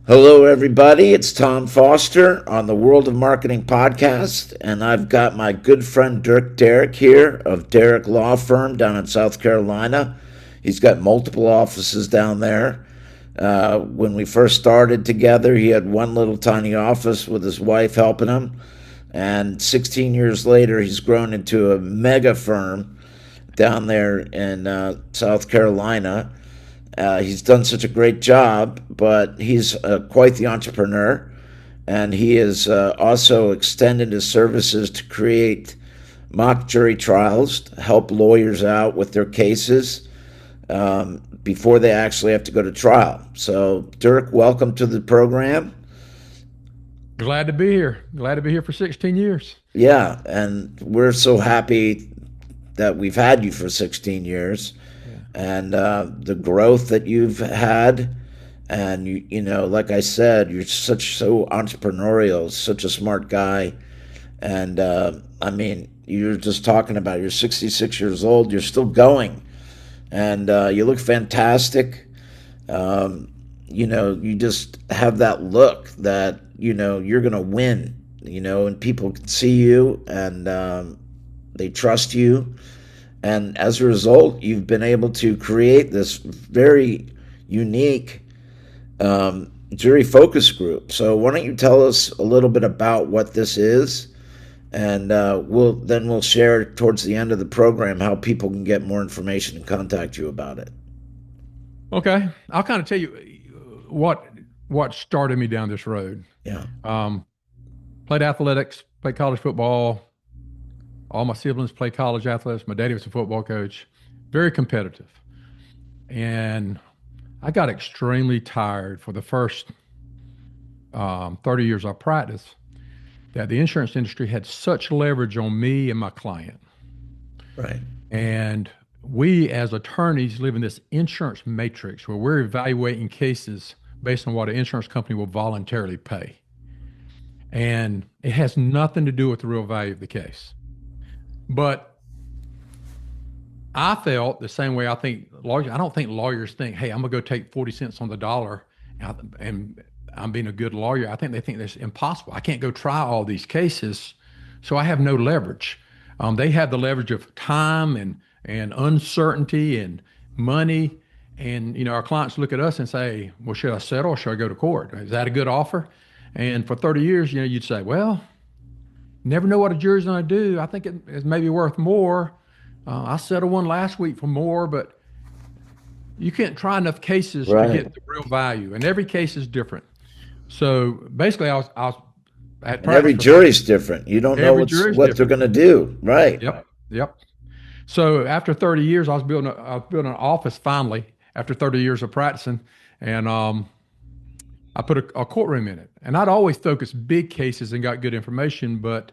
Hello, everybody. It's Tom Foster on the World of Marketing podcast, and I've got my good friend Dirk Derrick here of Derrick Law Firm down in South Carolina. He's got multiple offices down there. When we first started together, he had one little tiny office with his wife helping him, and 16 years later, he's grown into a mega firm down there in South Carolina. He's done such a great job, but he's quite the entrepreneur, and he has also extended his services to create mock jury trials to help lawyers out with their cases before they actually have to go to trial. So, Dirk, welcome to the program. Glad to be here. Glad to be here for 16 years. Yeah, and we're so happy that we've had you for 16 years. Yeah. And the growth that you've had, and like I said, you're so entrepreneurial, such a smart guy, and I mean, you're just talking about you're 66 years old, you're still going, and you look fantastic. You just have that look that you're gonna win, and people can see you, and they trust you. And as a result, you've been able to create this very unique jury focus group. So why don't you tell us a little bit about what this is, and we'll share towards the end of the program how people can get more information and contact you about it. Okay. I'll kind of tell you what started me down this road. Yeah. Played athletics, played college football. All my siblings played college athletics. My daddy was a football coach, very competitive. And I got extremely tired for the first 30 years I practiced that the insurance industry had such leverage on me and my client. Right. And we as attorneys live in this insurance matrix where we're evaluating cases based on what an insurance company will voluntarily pay. And it has nothing to do with the real value of the case. But I felt the same way I think lawyers. I don't think lawyers think, hey, I'm going to go take 40 cents on the dollar and I'm being a good lawyer. I think they think that's impossible. I can't go try all these cases, so I have no leverage. They have the leverage of time and uncertainty and money. And, our clients look at us and say, well, should I settle or should I go to court? Is that a good offer? And for 30 years, you'd say, well, never know what a jury's going to do. I think it's maybe worth more. I settled one last week for more, but you can't try enough cases to Right. get the real value. And every case is different. So basically, I was at And every practice for 30 jury's different. You don't know Every jury is what they're different. going to do. Right. Yep. Yep. So after 30 years, I was building an office finally after 30 years of practicing. And I put a courtroom in it. And I'd always focused big cases and got good information, but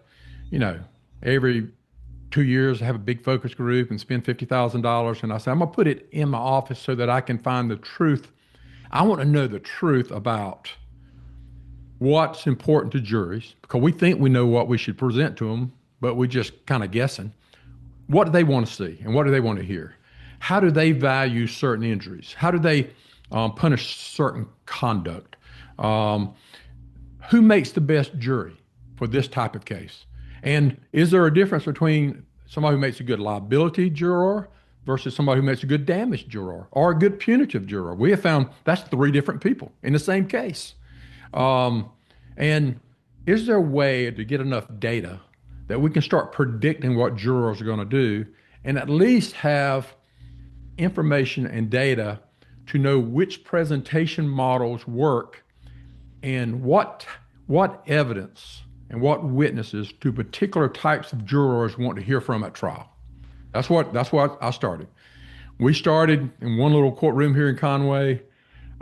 every 2 years I have a big focus group and spend $50,000. And I said, I'm gonna put it in my office so that I can find the truth. I want to know the truth about what's important to juries because we think we know what we should present to them, but we just kind of guessing. What do they want to see and what do they want to hear? How do they value certain injuries? How do they punish certain conduct? Who makes the best jury for this type of case? And is there a difference between somebody who makes a good liability juror versus somebody who makes a good damage juror or a good punitive juror? We have found that's three different people in the same case. And is there a way to get enough data that we can start predicting what jurors are going to do and at least have information and data to know which presentation models work and what evidence and what witnesses do particular types of jurors want to hear from at trial. That's what I started. We started in one little courtroom here in Conway,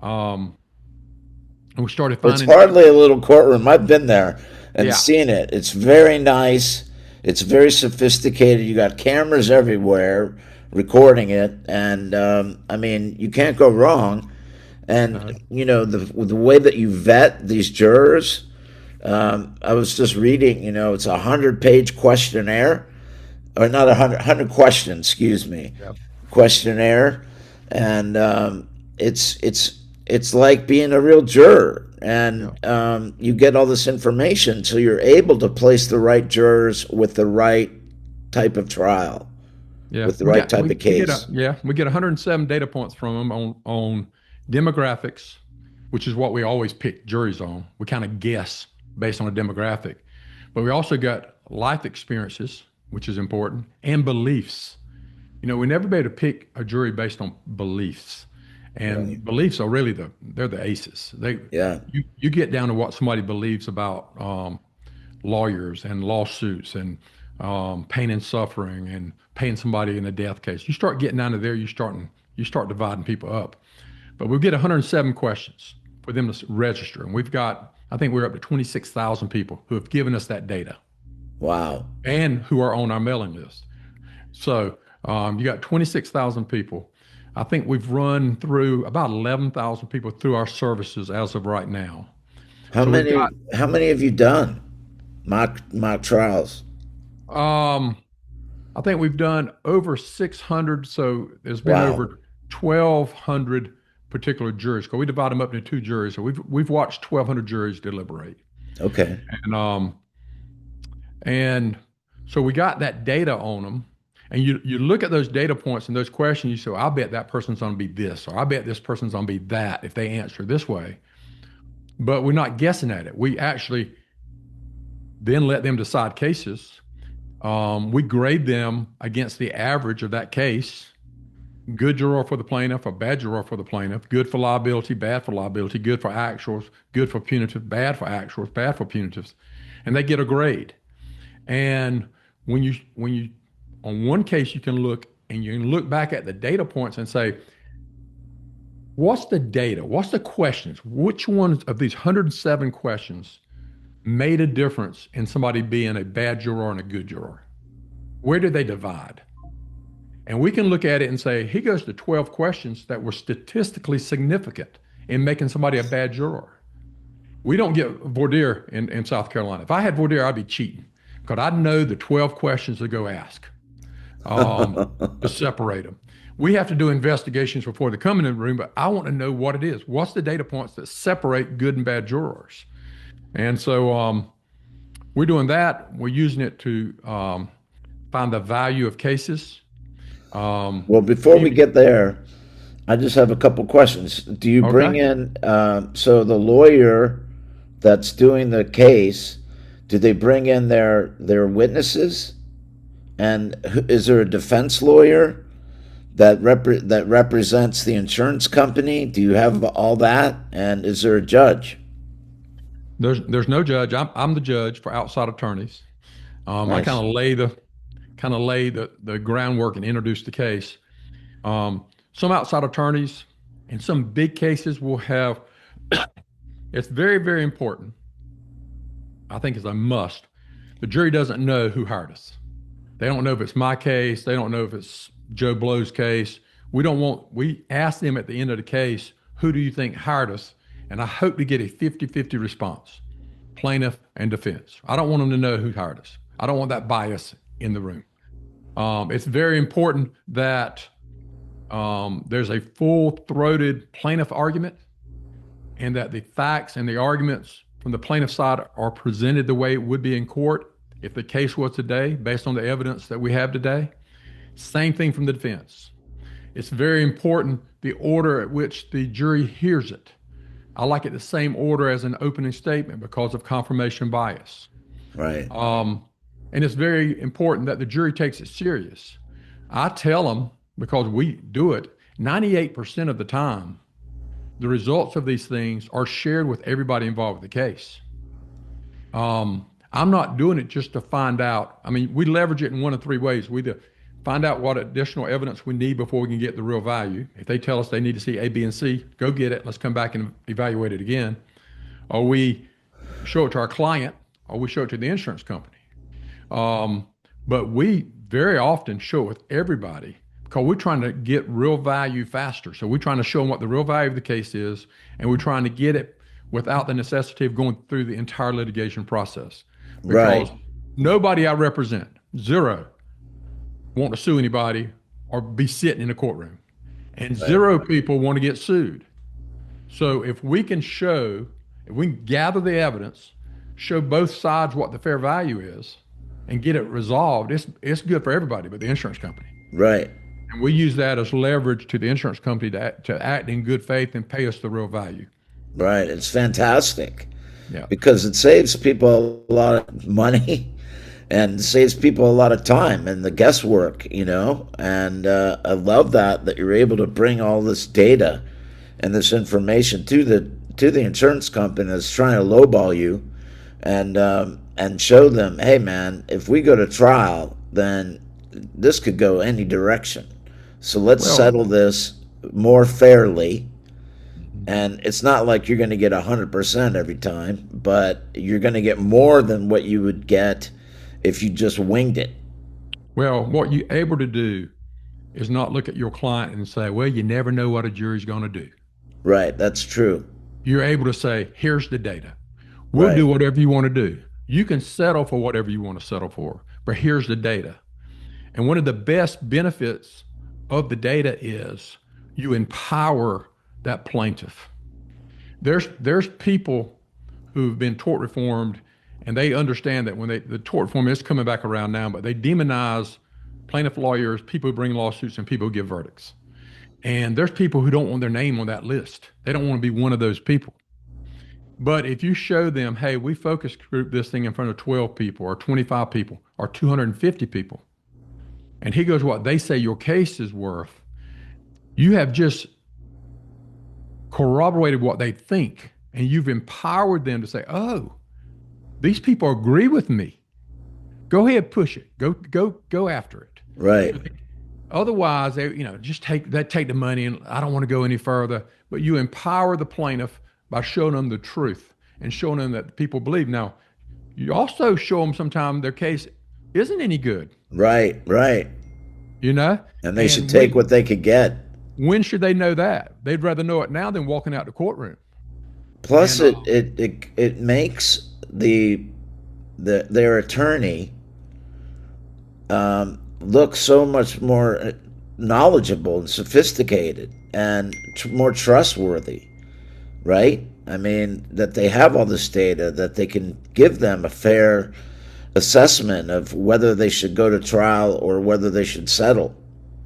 and we started It's finding. hardly a little courtroom. I've been there and Yeah. seen it. It's very nice. It's very sophisticated. You got cameras everywhere recording it, and I mean, you can't go wrong. Uh, And the way that you vet these jurors, I was just reading. It's 100-page questionnaire, or not 100 questions. Excuse me, yep. questionnaire, and it's like being a real juror. and Yeah. you get all this information, so you're able to place the right jurors with the right type of trial, Yeah. with the right type of We get case. we get 107 data points from them on demographics, which is what we always pick juries on. We kind of guess based on a demographic. But we also got life experiences, which is important, and beliefs. We never be able to pick a jury based on beliefs. Right. And beliefs are really they're the aces. Yeah. You get down to what somebody believes about lawyers and lawsuits and pain and suffering and paying somebody in a death case. You start getting down to there, you start dividing people up. But we get 107 questions for them to register, and I think we're up to 26,000 people who have given us that data Wow. and who are on our mailing list. So you got 26,000 people. I think we've run through about 11,000 people through our services as of right now. How So we've many got how many have you done? Mock trials. um, I think we've done over 600. So there's been Wow. over 1,200 particular juries. Because we divide them up into two juries. So we've watched 1,200 juries deliberate, Okay. and and so we got that data on them. And you look at those data points and those questions. You say, well, I bet that person's going to be this, or I bet this person's going to be that if they answer this way. But we're not guessing at it. We actually then let them decide cases. We grade them against the average of that case. Good juror for the plaintiff, a bad juror for the plaintiff, good for liability, bad for liability, good for actuals, good for punitive, bad for actuals, bad for punitives. And they get a grade. And when you on one case you can look and you can look back at the data points and say, what's the data? What's the questions? Which ones of these 107 questions made a difference in somebody being a bad juror and a good juror? Where did they divide? And we can look at it and say, he goes to 12 questions that were statistically significant in making somebody a bad juror. We don't get voir dire in South Carolina. If I had voir dire, I'd be cheating because I'd know the 12 questions to go ask to separate them. We have to do investigations before they come in the room, but I want to know what it is. What's the data points that separate good and bad jurors? And so we're doing that. We're using it to find the value of cases. Well, before we get there, I just have a couple questions. Do you bring Okay. in so the lawyer that's doing the case? Do they bring in their witnesses? And is there a defense lawyer that represents the insurance company? Do you have all that? And is there a judge? There's no judge. I'm the judge for outside attorneys. I Nice. kind of lay the groundwork and introduce the case. Some outside attorneys in some big cases will have. It's very, very important. I think it's a must. The jury doesn't know who hired us. They don't know if it's my case. They don't know if it's Joe Blow's case. We ask them at the end of the case, who do you think hired us? And I hope to get a 50-50 response, plaintiff and defense. I don't want them to know who hired us. I don't want that bias in the room. It's very important that there's a full-throated plaintiff argument and that the facts and the arguments from the plaintiff side are presented the way it would be in court if the case was today, based on the evidence that we have today. Same thing from the defense. It's very important the order at which the jury hears it. I like it the same order as an opening statement because of confirmation bias. Right. And it's very important that the jury takes it serious. I tell them, because we do it, 98% of the time, the results of these things are shared with everybody involved with the case. I'm not doing it just to find out. I mean, we leverage it in one of three ways. We either find out what additional evidence we need before we can get the real value. If they tell us they need to see A, B, and C, go get it. Let's come back and evaluate it again. Or we show it to our client, or we show it to the insurance company. But we very often show it with everybody because we're trying to get real value faster. So we're trying to show them what the real value of the case is, and we're trying to get it without the necessity of going through the entire litigation process. Because Right. nobody I represent, zero, want to sue anybody or be sitting in a courtroom. And Right. zero people want to get sued. So if we can show, If we can gather the evidence, show both sides what the fair value is, and get it resolved, it's good for everybody but the insurance company. Right. And we use that as leverage to the insurance company to act in good faith and pay us the real value. Right. It's fantastic Yeah. because it saves people a lot of money and saves people a lot of time and the guesswork, And I love that you're able to bring all this data and this information to the insurance company that's trying to lowball you, and show them, hey man, if we go to trial, then this could go any direction. So let's Well, settle this more fairly. mhm. And it's not like you're going to get 100% every time, but you're going to get more than what you would get if you just winged it. Well, what you're able to do is not look at your client and say, well, you never know what a jury's going to do. Right. That's true. You're able to say, here's the data. We'll Right. do whatever you want to do. You can settle for whatever you want to settle for, but here's the data. And one of the best benefits of the data is you empower that plaintiff. There's people who've been tort reformed and they understand that when the tort reform is coming back around now, but they demonize plaintiff lawyers, people who bring lawsuits, and people who give verdicts. And there's people who don't want their name on that list. They don't want to be one of those people. But if you show them, hey, we focus group this thing in front of 12 people or 25 people or 250 people, and here goes what they say your case is worth, you have just corroborated what they think, and you've empowered them to say, oh, these people agree with me. Go ahead, push it. Go after it. Right. Otherwise, they just take the money and I don't want to go any further. But you empower the plaintiff by showing them the truth and showing them that people believe. Now, you also show them sometimes their case isn't any good. Right. Right. You know, And they should and take what they could get. when should they know that? They'd rather know it now than walking out the courtroom. Plus, And it makes their attorney look so much more knowledgeable and sophisticated and more trustworthy, right? I mean, that they have all this data, that they can give them a fair assessment of whether they should go to trial or whether they should settle.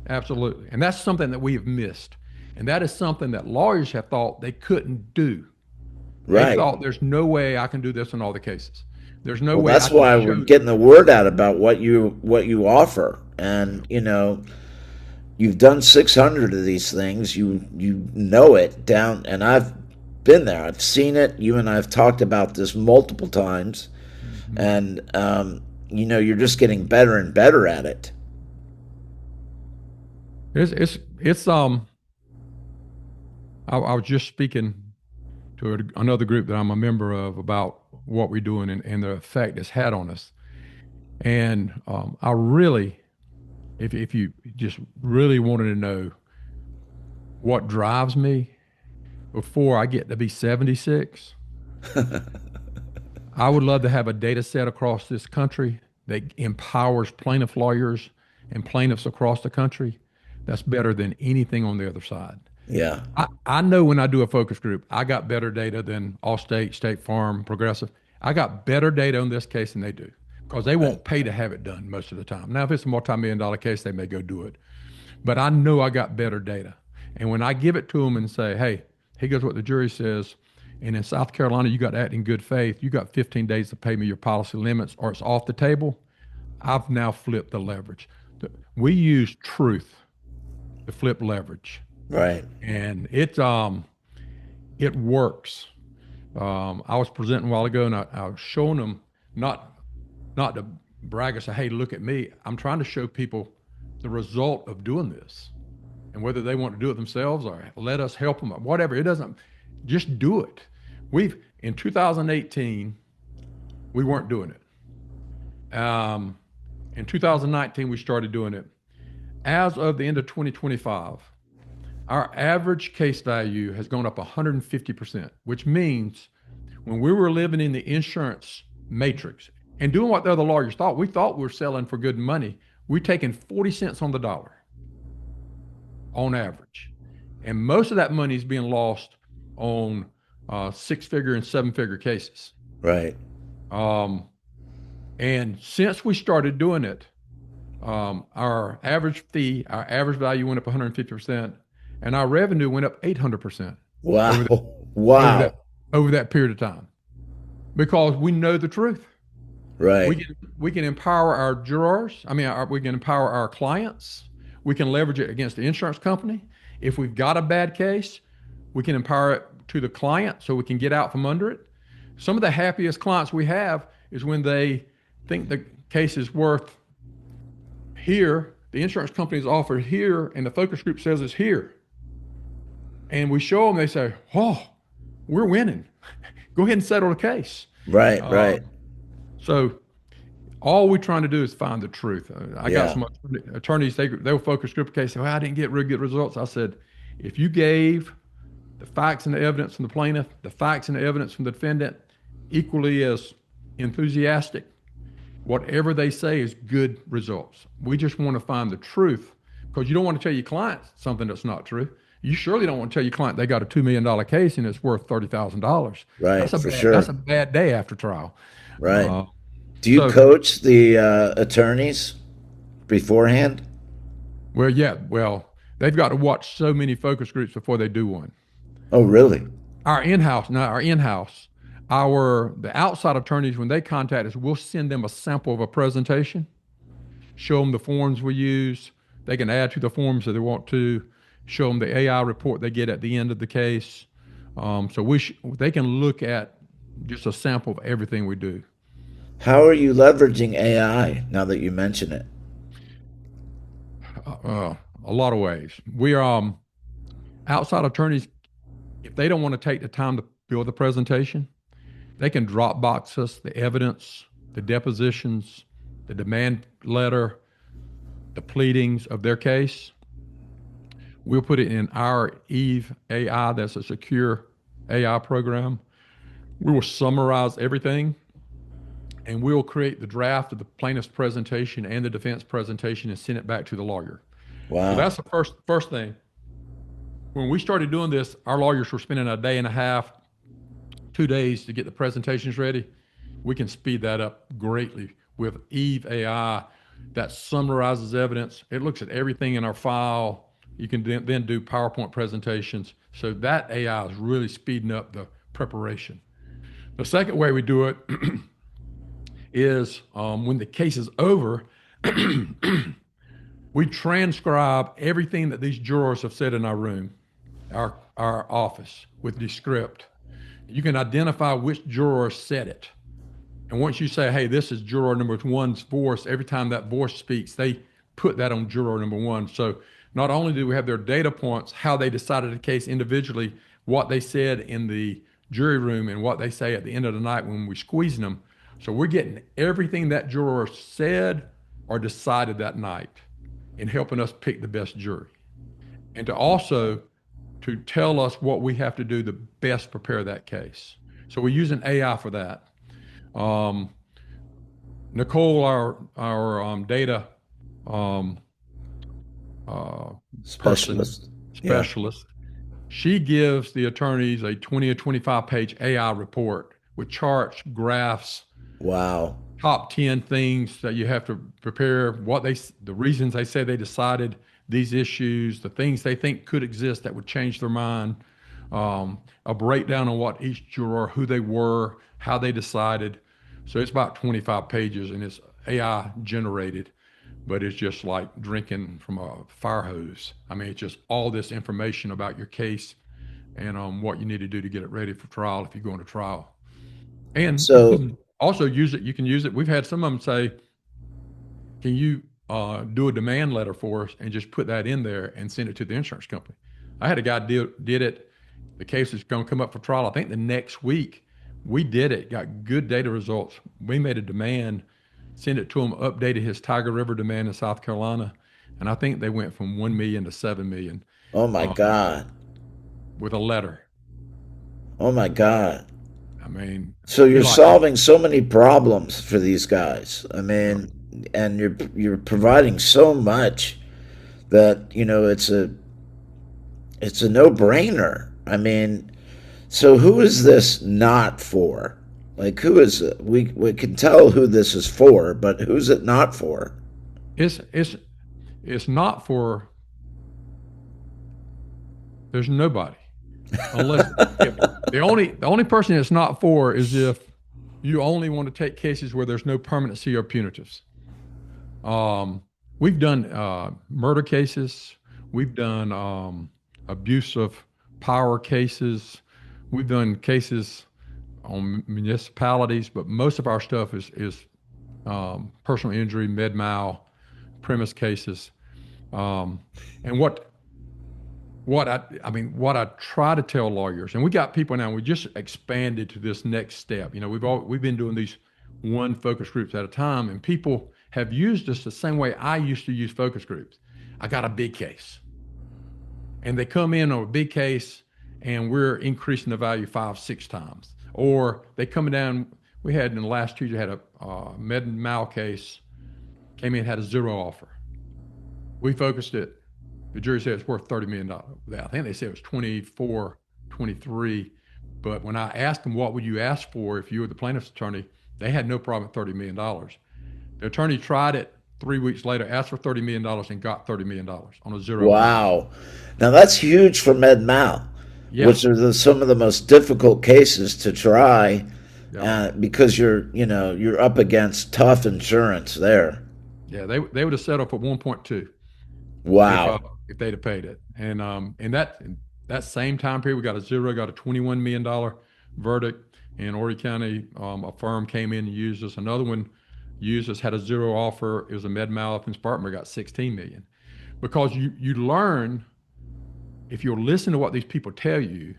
absolutely, and that's something that we have missed, and that is something that lawyers have thought they couldn't do. They Right. thought there's no way I can do this in all the cases. There's no Well, way I that's can why we're show. getting the word out about what you offer. And, you've done 600 of these things. You know it down, and I've been there. I've seen it. You and I have talked about this multiple times, Mhm. and you're just getting better and better at it. It's. I was just speaking to another group that I'm a member of about what we're doing and the effect it's had on us. And I really, if you just really wanted to know what drives me before I get to be 76, I would love to have a data set across this country that empowers plaintiff lawyers and plaintiffs across the country. That's better than anything on the other side. Yeah. I know when I do a focus group, I got better data than Allstate, State Farm, Progressive. I got better data on this case than they do because they Right. won't pay to have it done most of the time. Now, if it's a multi-million-dollar case, they may go do it. But I know I got better data. And when I give it to them and say, hey, here goes what the jury says, and in South Carolina, you got to act in good faith. You got 15 days to pay me your policy limits or it's off the table. I've now flipped the leverage. We use truth to flip leverage. Right. And it works. I was presenting a while ago, and I was showing them not to brag and say, "Hey, look at me." I'm trying to show people the result of doing this, and whether they want to do it themselves or let us help them, whatever. It doesn't. Just do it. We've in 2018, we weren't doing it. In 2019, we started doing it. As of the end of 2025. Our average case value has gone up 150%, which means when we were living in the insurance matrix and doing what the other lawyers thought, we thought we were selling for good money. We're taking 40 cents on the dollar on average. And most of that money is being lost on six-figure and seven-figure cases. Right. Um, and since we started doing it, our average fee, our average value went up 150%, and our revenue went up 800% over that Wow. over that Wow. over that period of time because we know the truth. We Right. can we can empower our jurors. I mean, we can empower our clients. We can leverage it against the insurance company. If we've got a bad case, we can empower it to the client so we can get out from under it. Some of the happiest clients we have is when they think the case is worth here, the insurance company is offered here, and the focus group says it's here. And we show them, they say, "Oh, we're winning. Go ahead and settle the case." Right. Uh, Right. so all we're trying to do is find the truth. I got Yeah. some attorneys, they'll focus group case, say, "Well, I didn't get real good results." I said, if you gave the facts and the evidence from the plaintiff, the facts and the evidence from the defendant, equally as enthusiastic, whatever they say is good results. We just want to find the truth because you don't want to tell your client something that's not true. You surely don't want to tell your client they got a $2 million case and it's worth $30,000. Right. For That's sure. a bad day after trial. Right. Uh, Do you so coach the attorneys beforehand? well, they've got to watch so many focus groups before they do one. Oh, really? Our in-house, the outside attorneys, when they contact us, we'll send them a sample of a presentation, show them the forms we use. They can add to the forms if they want to, show them the AI report they get at the end of the case. So they can look at just a sample of everything we do. How are you leveraging AI now that you mention it? A lot of ways. We are outside attorneys, if they don't want to take the time to build the presentation, they can Dropbox us the evidence, the depositions, the demand letter, the pleadings of their case. We'll put it in our Eve AI, that's a secure AI program. We will summarize everything and we'll create the draft of the plaintiff's presentation and the defense presentation and send it back to the lawyer. So Wow. that's the first thing. When we started doing this, our lawyers were spending a day and a half, 2 days to get the presentations ready. We can speed that up greatly with Eve AI that summarizes evidence. It looks at everything in our file. You can then do PowerPoint presentations. So that AI is really speeding up the preparation. The second way we do it is when the case is over, we transcribe everything that these jurors have said in our room, our office, with Descript. You can identify which juror said it. And once you say, hey, this is juror number one's voice, every time that voice speaks, they put that on juror number one. So not only do we have their data points, how they decided the case individually, what they said in the jury room, and what they say at the end of the night when we squeeze them. So we're getting everything that juror said or decided that night and helping us pick the best jury. And to tell us what we have to do to best prepare that case. So we're using AI for that. Nicole, our data person, Specialist. Yeah. specialist, she gives the attorneys a 20 or 25-page AI report with charts, graphs, Wow. top 10 things that you have to prepare, the reasons they say they decided these issues, the things they think could exist that would change their mind, a breakdown on what each juror, who they were, how they decided. So it's about 25 pages and it's AI generated, but it's just like drinking from a fire hose. I mean, it's just all this information about your case and what you need to do to get it ready for trial if you're going to trial. And So, also use it. You can use it. We've had some of them say, can you do a demand letter for us and just put that in there and send it to the insurance company? I had a guy did it. The case is going to come up for trial. I think the next week we did it, got good data results. We made a demand, sent it to him, updated his Tiger River demand in South Carolina. And I think they went from 1 million to 7 million oh my God. with a letter. Oh my God. I mean, So we you're like, solving so many problems for these guys. I mean, and you're providing so much that, it's a no-brainer. I mean, So who is this not for? Like who is it? We can tell who this is for, but who's it not for? It's it's it's not for. There's nobody unless if the only person it's not for is if you only want to take cases where there's no permanency or punitives. Um, we've done murder cases. We've done abuse of power cases. We've done cases on municipalities, but most of our stuff is personal injury, med mal, premise cases. Um, and what I try to tell lawyers, and we got people now. We just expanded to this next step. We've been doing these one focus groups at a time, and people have used us the same way I used to use focus groups. I got a big case, and they come in on a big case, and we're increasing the value 5, 6 times, or they come down. We had in the last Tuesday had a med mal case, came in had a zero offer. We focused it. The jury said it's worth $30 million. I think they said it was 24, 23. But when I asked them, what would you ask for if you were the plaintiff's attorney, they had no problem at $30 million. The attorney tried it 3 weeks later, asked for $30 million and got $30 million on a zero offer. Wow. Now that's huge for med mal, Yeah. which are some of the most difficult cases to try, Yeah. because you're up against tough insurance there. Yeah. They would have settled for 1.2 if Wow. if they'd have paid it. And in that same time period, we got a zero, got a $21 million verdict in Horry County. A firm came in and used us. Another one used us, had a zero offer. It was a med mal up in Spartanburg, got 16 million. Because you learn, if you'll listen to what these people tell you,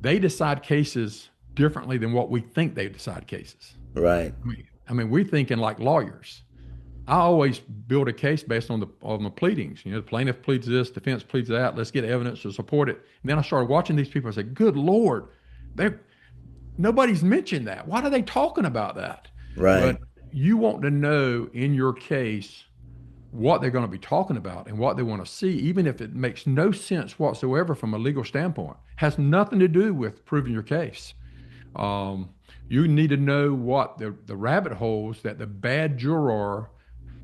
they decide cases differently than what we think they decide cases. Right. I mean, we're thinking like lawyers. I always build a case based on the pleadings. The plaintiff pleads this, defense pleads that. Let's get evidence to support it. And then I started watching these people. I said, "Good Lord, nobody's mentioned that. Why are they talking about that?" Right. But you want to know in your case what they're going to be talking about and what they want to see, even if it makes no sense whatsoever from a legal standpoint. Has nothing to do with proving your case. You need to know what the rabbit holes that the bad juror.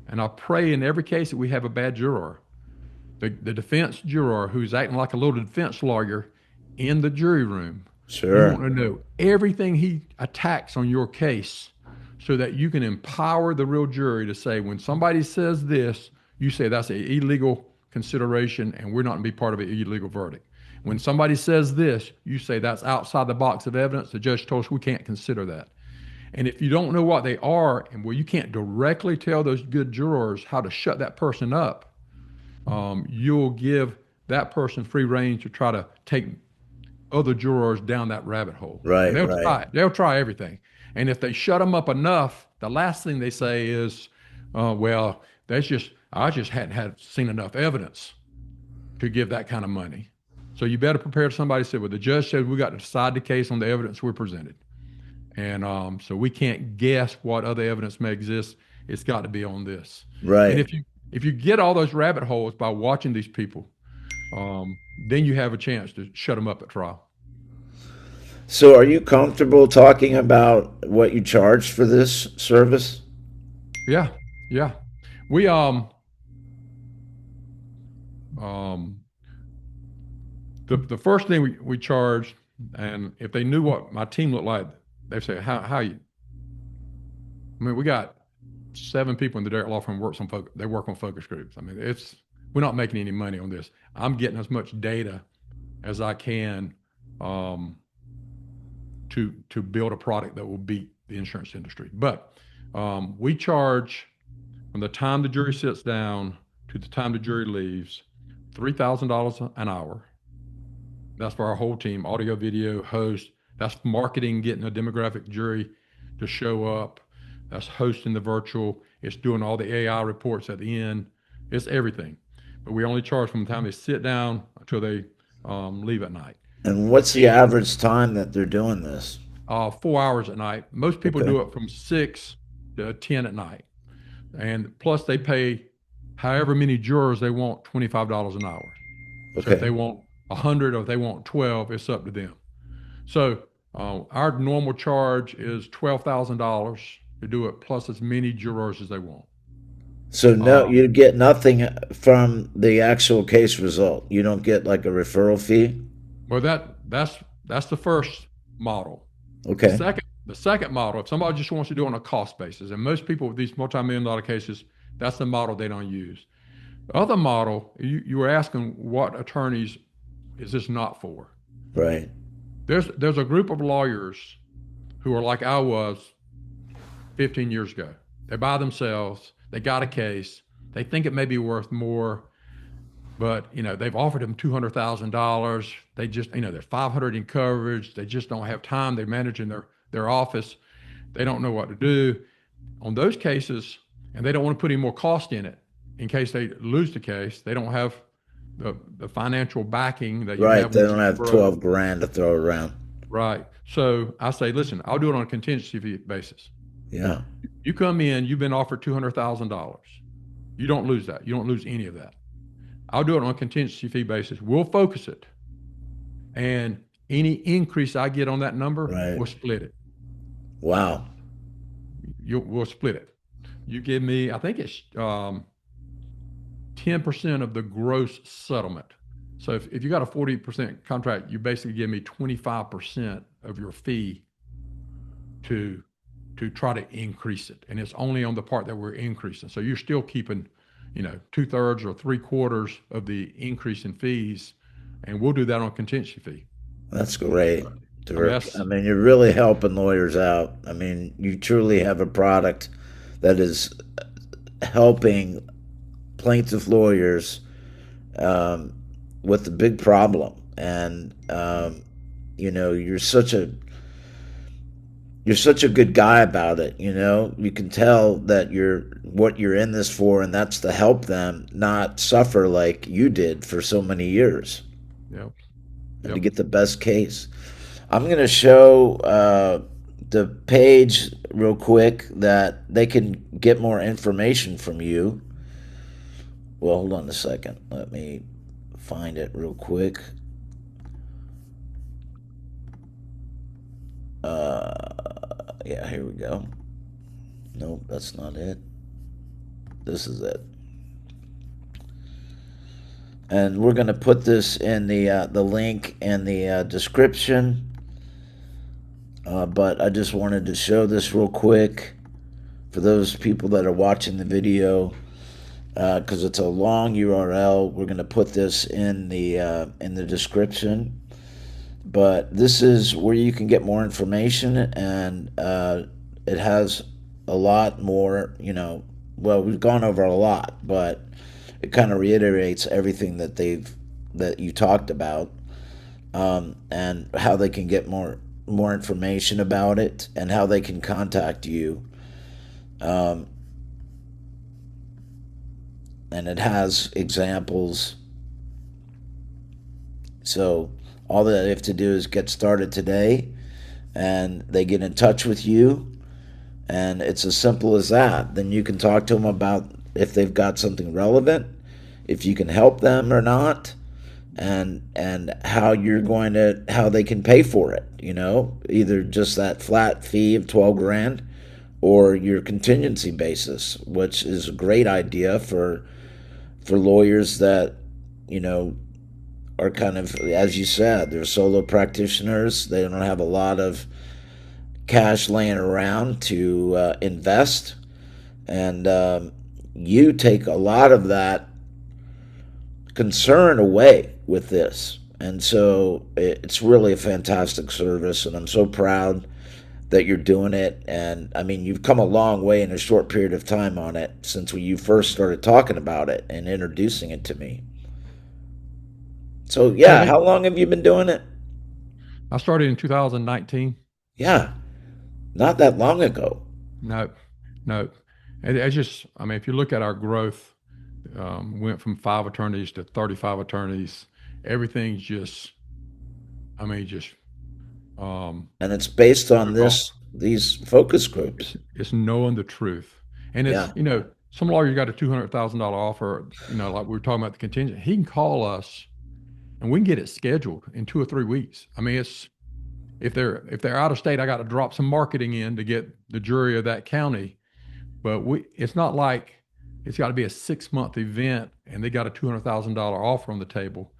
And I pray in every case that we have a bad juror. The defense juror who's acting like a little defense lawyer in the jury room. You Sure. want to know everything he attacks on your case so that you can empower the real jury to say, when somebody says this, you say that's an illegal consideration and we're not going to be part of an illegal verdict. When somebody says this, you say that's outside the box of evidence. The judge told us we can't consider that. And if you don't know what they are, and you can't directly tell those good jurors how to shut that person up, you'll give that person free rein to try to take other jurors down that rabbit hole. And Right. they'll Right. try. They'll try everything. And if they shut them up enough, the last thing they say is, "Well, I just hadn't seen enough evidence to give that kind of money." So you better prepare somebody to say, "Well, the judge said we got to decide the case on the evidence we're presented." And so we can't guess what other evidence may exist. It's got to be on this. And Right. if you get all those rabbit holes by watching these people, then you have a chance to shut them up at trial. So are you comfortable talking about what you charge for this service? Yeah, yeah. We um the first thing we charged, and if they knew what my team looked like, they say, how you. I mean, we got 7 people in the Derrick Law Firm they work on focus groups. I mean, we're not making any money on this. I'm getting as much data as I can to build a product that will beat the insurance industry. But we charge from the time the jury sits down to the time the jury leaves, $3,000 an hour. That's for our whole team, audio, video, host. That's marketing, getting a demographic jury to show up. That's hosting the virtual. It's doing all the AI reports at the end. It's everything. But we only charge from the time they sit down until they leave at night. And what's the average time that they're doing this? 4 hours at night. Most people Okay. do it from 6 to 10 at night. And plus they pay however many jurors they want, $25 an hour. So if Okay. they want 100 or if they want 12, it's up to them. So our normal charge is $12,000 to do it, plus as many jurors as they want. So no, Um, you get nothing from the actual case result. You don't get like a referral fee. well, that's the first model. The Okay. second the second model, if somebody just wants to do it on a cost basis, and most people with these multi-million dollar cases, that's the model they don't use. The other model, you were asking what attorneys is this not for? Right. There's a group of lawyers who are like I was 15 years ago. They're by themselves. They got a case. They think it may be worth more, but they've offered them $200,000. They just they're 500 in coverage. They just don't have time. They're managing their office. They don't know what to do on those cases, and they don't want to put any more cost in it in case they lose the case. They don't have the financial backing that you Right. have They with don't have Juro. 12 grand to throw around. Right. So I say, listen, I'll do it on a contingency fee basis. Yeah. You come in, you've been offered $200,000. You don't lose that. You don't lose any of that. I'll do it on a contingency fee basis. We'll focus it. And any increase I get on that number, Right. we'll split it. Wow. We'll split it. You give me, I think it's 10% of the gross settlement. So if you got a 40% contract, you basically give me 25% of your fee to try to increase it. And it's only on the part that we're increasing. So you're still keeping, two-thirds or three-quarters of the increase in fees, and we'll do that on a contingency fee. That's great, I mean, Dirk. that's I mean, you're really helping lawyers out. I mean, you truly have a product that is helping plaintiff lawyers um, with a big problem. And you're such a good guy about it. You can tell that you're what you're in this for, and that's to help them not suffer like you did for so many years, yep, and to yep. get the best case. I'm going to show the page real quick that they can get more information from you. Well, hold on a second. Let me find it real quick. Yeah, here we go. Nope, that's not it. This is it. And we're going to put this in the link in the description. But I just wanted to show this real quick for those people that are watching the video because it's a long URL. We're going to put this in the description. But this is where you can get more information, and it has a lot more. Well, we've gone over a lot, but it kind of reiterates everything that you talked about, and how they can get more information about it, and how they can contact you. Um, and it has examples. So all that they have to do is get started today, and they get in touch with you, and it's as simple as that. Then you can talk to them about if they've got something relevant, if you can help them or not, and how they can pay for it. Either just that flat fee of 12 grand, or your contingency basis, which is a great idea for lawyers that you know are kind of, as you said, they're solo practitioners. They don't have a lot of cash laying around to invest, and you take a lot of that concern away with this. And so it's really a fantastic service, and I'm so proud that you're doing it. And I mean, you've come a long way in a short period of time on it since you first started talking about it and introducing it to me. So, Yeah, yeah, how long have you been doing it? I started in 2019. Yeah, not that long ago. No, no. It's just, I mean, if you look at our growth, went from 5 attorneys to 35 attorneys. Everything's just, I mean, just And it's based on took off. these focus groups. It's knowing the truth, and it's Yeah. some lawyer got a $200,000 offer. Like we were talking about the contingent. He can call us, and we can get it scheduled in 2 or 3 weeks. I mean, If they're out of state, I got to drop some marketing in to get the jury of that county. But it's not like it's got to be a 6 month event and they got a $200,000 offer on the table.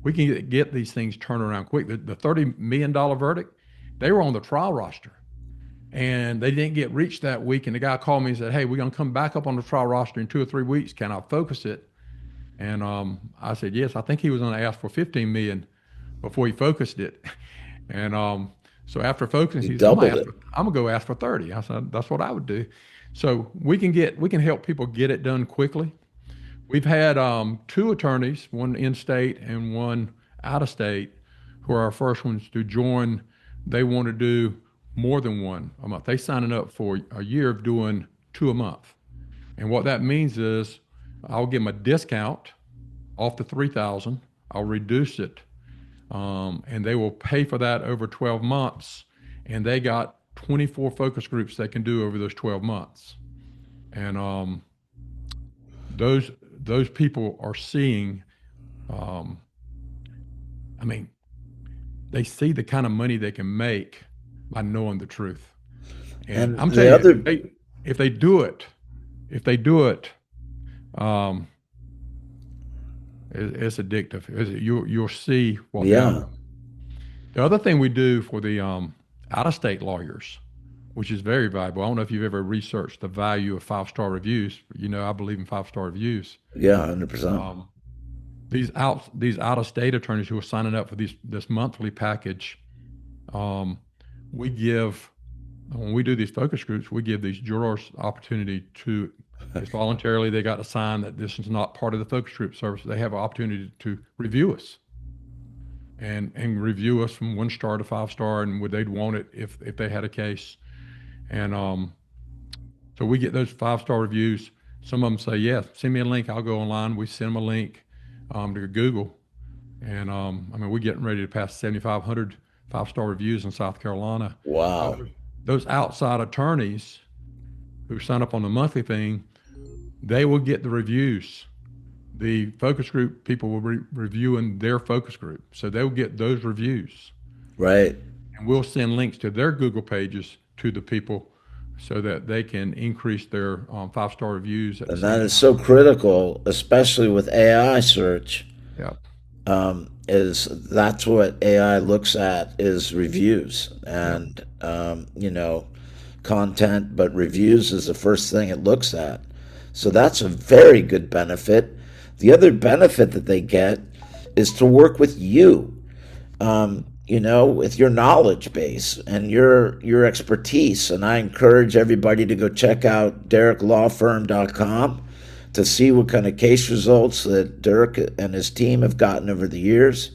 We can get these things turned around quick. The $30 million verdict, they were on the trial roster and they didn't get reached that week. And the guy called me and said, "Hey, we're gonna come back up on the trial roster in 2 or 3 weeks. Can I focus it?" And I said, "Yes." I think he was going to ask for 15 million before he focused it. And so after focusing, You he said, "I'm gonna doubled ask it. for, I'm gonna go ask for 30." I said, "That's what I would do." So we can help people get it done quickly. We've had two attorneys, one in state and one out of state, who are our first ones to join. They want to do more than one a month. They signing up for a year of doing two a month. And what that means is I'll give them a discount off the 3,000. I'll reduce it, and they will pay for that over 12 months. And they got 24 focus groups they can do over those 12 months. And those people are seeing. Um, I mean, they see the kind of money they can make by knowing the truth. And And I'm the telling you, other, if they do it, if they do it, um, it's addictive. You'll see what the yeah, outcome. The other thing we do for the out-of-state lawyers, which is very valuable. I don't know if you've ever researched the value of five-star reviews. I believe in five-star reviews. yeah, 100%. Um, these out-of-state attorneys who are signing up for this monthly package, um, we give when we do these focus groups, we give these jurors opportunity to. It's voluntarily. They got to sign that this is not part of the focus group service. They have an opportunity to review us and review us from 1 star to 5 star, and would they'd want it if they had a case. And so we get those 5 star reviews. Some of them say, "Yeah, send me a link. I'll go online." We send them a link to Google, and I mean, we're getting ready to pass 7,500 5 star reviews in South Carolina. Wow. Those outside attorneys who sign up on the monthly thing, they will get the reviews. The focus group people will be reviewing their focus group, so they'll get those reviews, Right. and we'll send links to their Google pages to the people so that they can increase their 5 star reviews at the And that same is time. so critical, especially with AI search. Yeah, Is that's what AI looks at is reviews yeah, and content, but reviews is the first thing it looks at. So that's a very good benefit. The other benefit that they get is to work with you, with your knowledge base and your expertise. And I encourage everybody to go check out DerrickLawFirm.com to see what kind of case results that Dirk and his team have gotten over the years,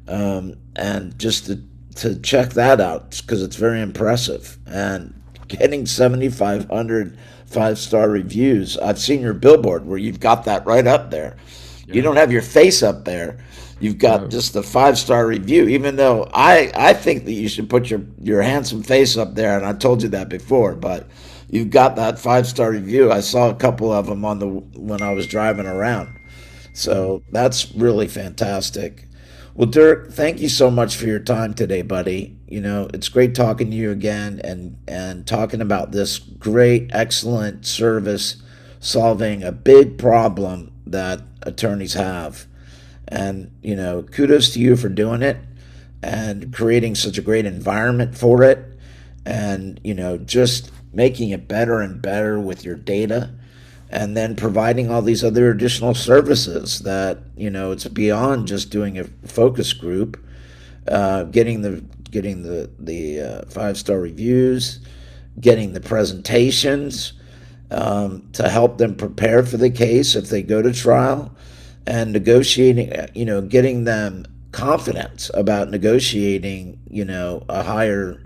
and just to check that out because it's very impressive. And getting 7,500 5-star reviews, I've seen your billboard where you've got that right up there. You yeah. don't have your face up there. You've got No, just a 5-star review, even though I think that you should put your handsome face up there, and I told you that before, but you've got that 5-star review. I saw a couple of them when I was driving around. yeah. So that's really fantastic. Well, Dirk, thank you so much for your time today, buddy. It's great talking to you again and talking about this great, excellent service solving a big problem that attorneys have. And, kudos to you for doing it and creating such a great environment for it and, just making it better and better with your data and then providing all these other additional services that, it's beyond just doing a focus group, getting the 5-star reviews, getting the presentations, to help them prepare for the case if they go to trial, and negotiating, getting them confidence about negotiating, a higher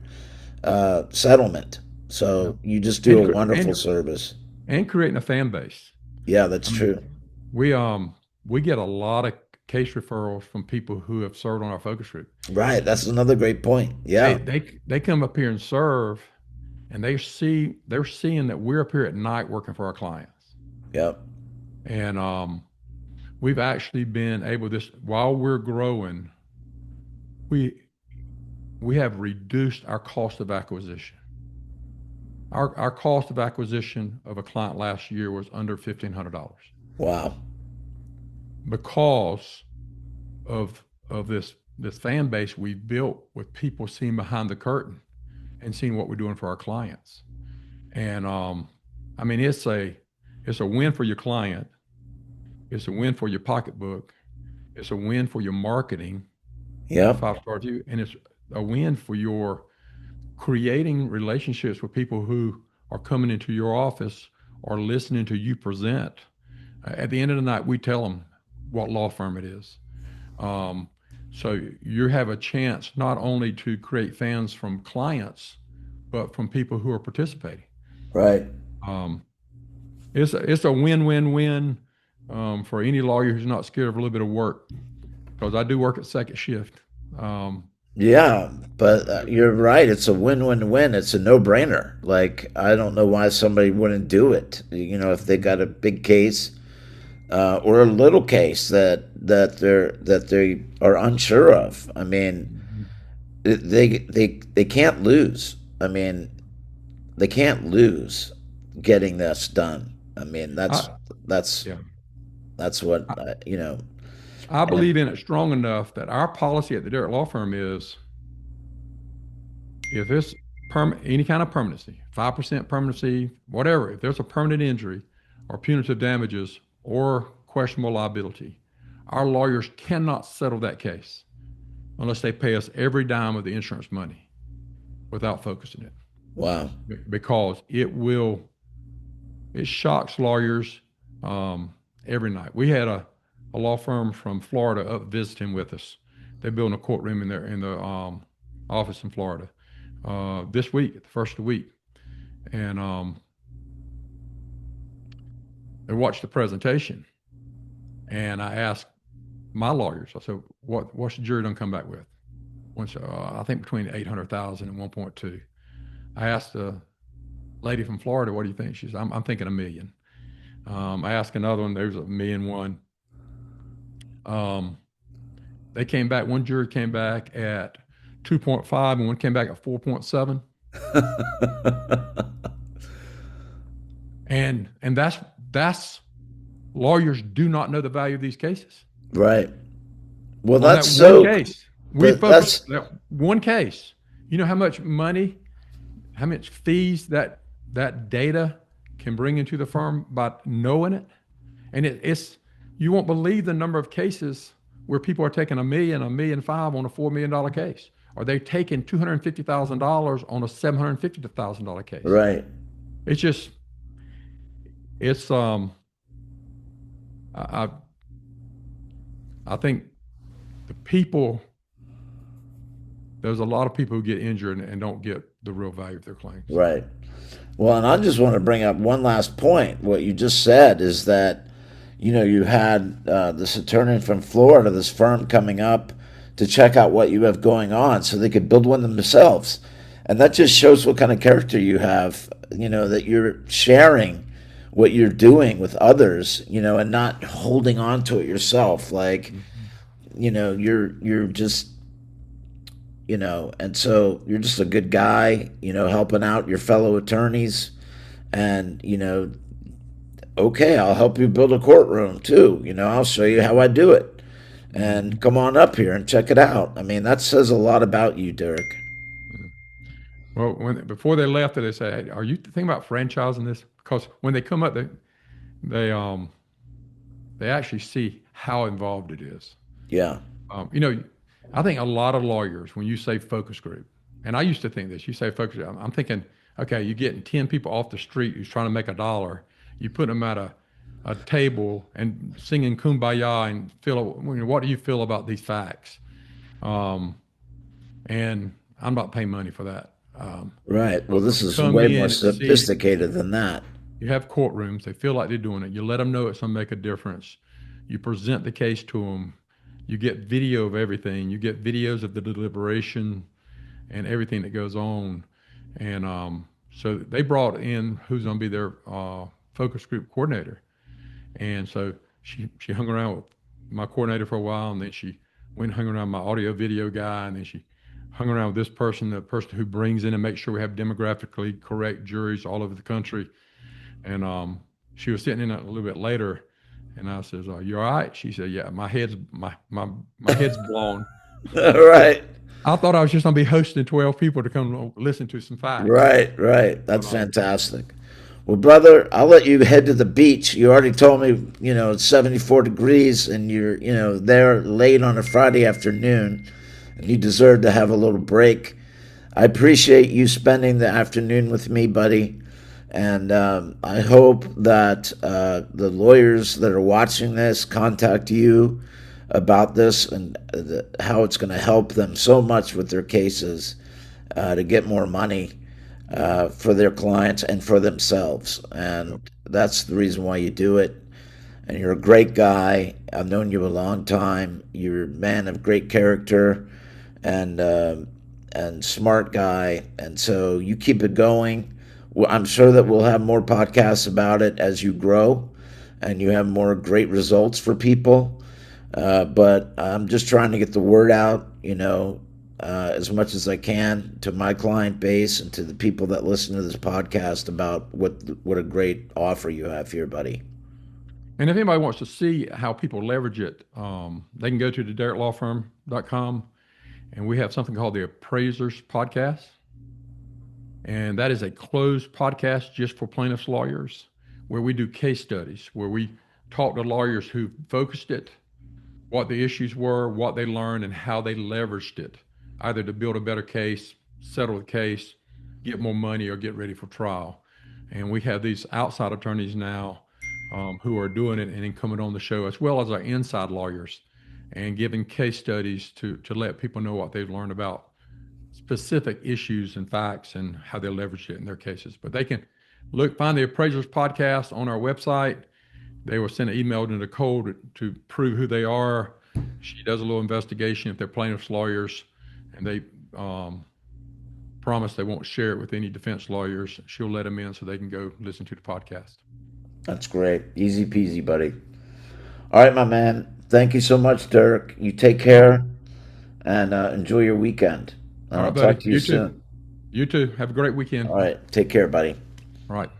settlement. Yeah. So you just do And a cre- wonderful and service. and creating a fan base. Yeah, I that's mean, true. we get a lot of case referrals from people who have served on our focus group. Right. That's another great point. They Yeah. they they come up here and serve, and they're seeing that we're up here at night working for our clients. Yep. And we've actually been able this while we're growing. We we have reduced our cost of acquisition. Our cost of acquisition of a client last year was under $1,500 Wow. because of this fan base we built with people seeing behind the curtain and seeing what we're doing for our clients. And I mean, it's a win for your client. It's a win for your pocketbook. It's a win for your marketing with Yep. 5-star review, and it's a win for your creating relationships with people who are coming into your office or listening to you present. At the end of the night, we tell them what law firm it is. Um, so you have a chance not only to create fans from clients, but from people who are participating. Right. Um, it's a win-win-win for any lawyer who's not scared of a little bit of work, because I do work at second shift. Um, Yeah, but you're right. It's a win-win-win. It's a no-brainer. Like, I don't know why somebody wouldn't do it. You know, if they got a big case or a little case that they are unsure of. I mean, Mhm. they can't lose. I mean, they can't lose getting this done. I mean, I, that's yeah, that's what I, you know. I And believe in it strong enough that our policy at the Derrick Law Firm is if it's any kind of permanency, 5% permanency, whatever, if there's a permanent injury or punitive damages or questionable liability, our lawyers cannot settle that case unless they pay us every dime of the insurance money without focusing it, wow, because it shocks lawyers every night. We had a law firm from Florida up visiting with us. They're building a courtroom in the office in Florida this week, the first of the week, and they watched the presentation. And I asked my lawyers, I said, what's the jury done come back with? Once, I think between 800,000 and 1.2. I asked the lady from Florida, what do you think? She said, I'm thinking a million. I asked another one, there's a million one. Um, they came back, one jury came back at 2.5 and one came back at 4.7. And that's lawyers do not know the value of these cases. right. Well, On that's that one so. case, we But focused that's that one case. You know how much money, how much fees that data can bring into the firm by knowing it? And it's you won't believe the number of cases where people are taking a million five on a $4 million case, or they're taking $250,000 on a $750,000 case. right. It's just it's I I think the people there's a lot of people who get injured and don't get the real value of their claims. Right. Well, and I just want to bring up one last point. What you just said is that, you know, you had this attorney from Florida, this firm coming up to check out what you have going on so they could build one themselves. And that just shows what kind of character you have, you know, that you're sharing what you're doing with others, you know, and not holding on to it yourself. Like, Mhm. you know, you're just, you know, and so you're just a good guy, you know, helping out your fellow attorneys. And, you know, okay, I'll help you build a courtroom too. You know, I'll show you how I do it. And Mhm. come on up here and check it out. I mean, that says a lot about you, Dirk. Yeah. Well, before they left, they said, hey, "Are you thinking about franchising this?" Because when they come up, they they actually see how involved it is. Yeah, You know, I think a lot of lawyers, when you say focus group, and I used to think this, you say focus group, I'm thinking, okay, you're getting 10 people off the street who's trying to make a dollar. You put them at a table and singing Kumbaya and what do you feel about these facts? Um, and I'm not paying money for that. right. Well, But when this you is come way more in and see sophisticated than that. you have courtrooms, they feel like they're doing it. You let them know it's going to make a difference. You present the case to them. You get video of everything. You get videos of the deliberation and everything that goes on. And so they brought in who's going to be their focus group coordinator. And so she hung around with my coordinator for a while, and then she went and hung around my audio video guy, and then she hung around with this person, the person who brings in and makes sure we have demographically correct juries all over the country. And she was sitting in a little bit later, and I says, "You all right?" She said, "Yeah, my head's blown." Right. I thought I was just gonna be hosting 12 people to come listen to some facts. Right, right. But That's fantastic. Well, brother, I'll let you head to the beach. You already told me, it's 74 degrees and you're, there late on a Friday afternoon and you deserve to have a little break. I appreciate you spending the afternoon with me, buddy. And I hope that the lawyers that are watching this contact you about this and how it's going to help them so much with their cases to get more money for their clients and for themselves. And that's the reason why you do it. And you're a great guy. I've known you a long time. You're a man of great character and smart guy. And so you keep it going. Well, I'm sure that we'll have more podcasts about it as you grow and you have more great results for people. But I'm just trying to get the word out, as much as I can to my client base and to the people that listen to this podcast about what a great offer you have here, buddy. And if anybody wants to see how people leverage it, they can go to the DerrickLawFirm.com, and we have something called the Appraisers Podcast. And that is a closed podcast just for plaintiffs' lawyers, where we do case studies, where we talk to lawyers who focused it, what the issues were, what they learned, and how they leveraged it, either to build a better case, settle the case, get more money, or get ready for trial. And we have these outside attorneys now who are doing it and then coming on the show, as well as our inside lawyers, and giving case studies to let people know what they've learned about specific issues and facts and how they leverage it in their cases. But they can find the Appraisers Podcast on our website. They will send an email to Nicole to prove who they are. She does a little investigation if they're plaintiffs' lawyers, and they promise they won't share it with any defense lawyers. She'll let them in so they can go listen to the podcast. That's great. Easy peasy, buddy. All right, my man. Thank you so much, Dirk. You take care and enjoy your weekend. And All I'll right, buddy. talk to you You too. soon. You too. Have a great weekend. All right. Take care, buddy. All right.